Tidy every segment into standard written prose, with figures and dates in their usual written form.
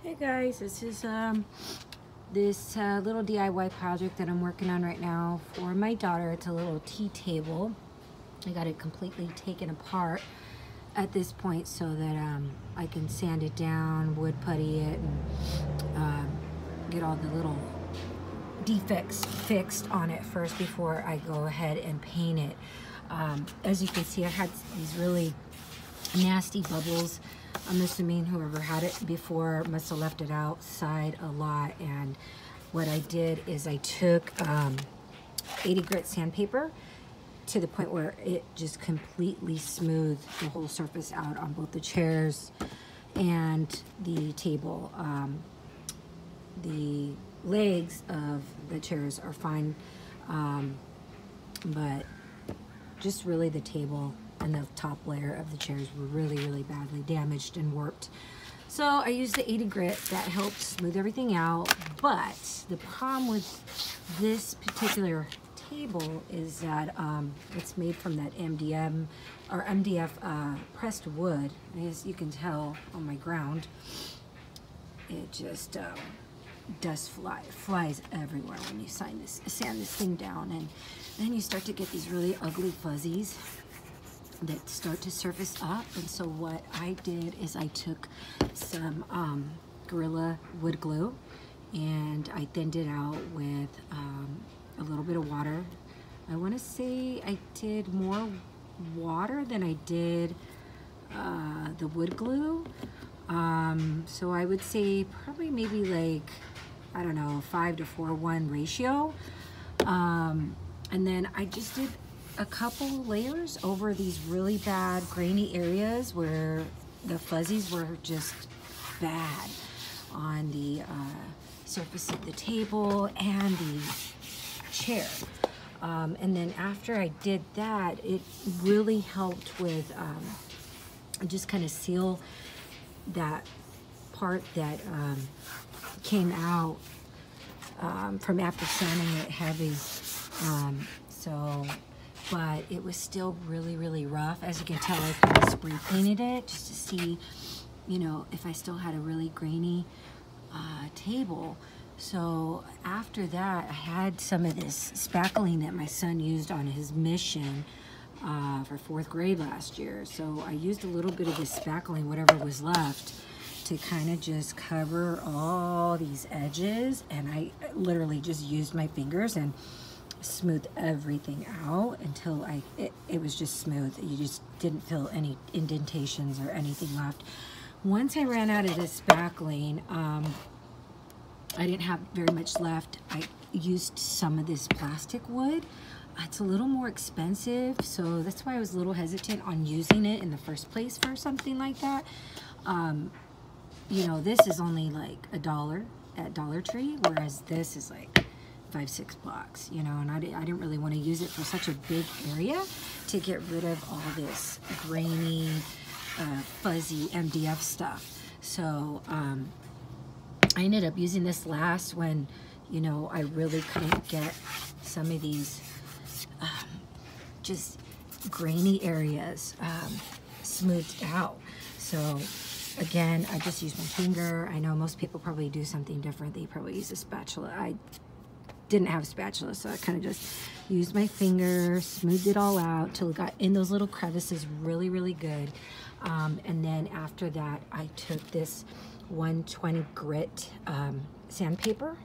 Hey guys, this is this little DIY project that I'm working on right now for my daughter. It's a little tea table. I got it completely taken apart at this point so that I can sand it down, wood putty it, and get all the little defects fixed on it first before I go ahead and paint it. As you can see, I had these really nasty bubbles. I'm assuming whoever had it before must have left it outside a lot, and what I did is I took 80 grit sandpaper to the point where it just completely smoothed the whole surface out on both the chairs and the table. The legs of the chairs are fine, but just really the table and the top layer of the chairs were really badly damaged and warped. So I used the 80 grit. That helped smooth everything out. But the problem with this particular table is that it's made from that MDF pressed wood. As you can tell on my ground, it just dust flies everywhere when you sand this thing down, and then you start to get these really ugly fuzzies that start to surface up. And so what I did is I took some Gorilla wood glue and I thinned it out with a little bit of water. I want to say I did more water than I did the wood glue. So I would say probably maybe like, I don't know, 5-to-4-1 ratio. And then I just did a couple layers over these really bad grainy areas where the fuzzies were just bad on the surface of the table and the chair. And then after I did that, it really helped with just kind of seal that part that came out from after sanding it heavy. But it was still really rough. As you can tell, I kind of spray painted it just to see, you know, if I still had a really grainy table. So after that, I had some of this spackling that my son used on his mission for 4th grade last year. So I used a little bit of this spackling, whatever was left, to kind of just cover all these edges. And I literally just used my fingers and smooth everything out until it was just smooth. You just didn't feel any indentations or anything left. Once I ran out of this spackling, I didn't have very much left. I used some of this plastic wood. It's a little more expensive, so that's why I was a little hesitant on using it in the first place for something like that. You know, this is only like $1 at Dollar Tree, whereas this is like $5-6 bucks, you know, and I didn't really want to use it for such a big area to get rid of all this grainy, fuzzy MDF stuff. So I ended up using this last when, you know, I really couldn't get some of these just grainy areas smoothed out. So again, I just used my finger. I know most people probably do something different. They probably use a spatula. I didn't have a spatula, so I kind of just used my finger, smoothed it all out till it got in those little crevices really good. And then after that, I took this 120 grit sandpaper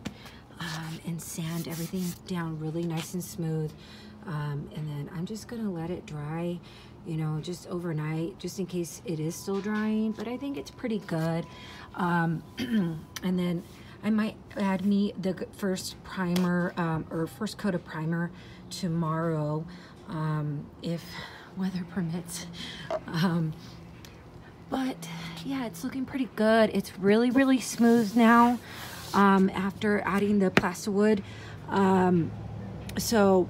and sand everything down really nice and smooth. And then I'm just gonna let it dry, you know, just overnight, just in case it is still drying, but I think it's pretty good. And then I might add me the first primer or first coat of primer tomorrow, if weather permits. But yeah, it's looking pretty good. It's really smooth now after adding the plywood. So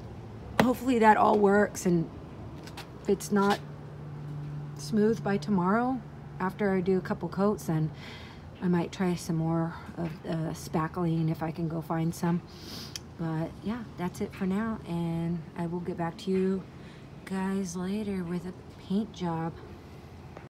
hopefully that all works, and if it's not smooth by tomorrow after I do a couple coats, then I might try some more of spackling if I can go find some. But yeah, that's it for now, and I will get back to you guys later with a paint job.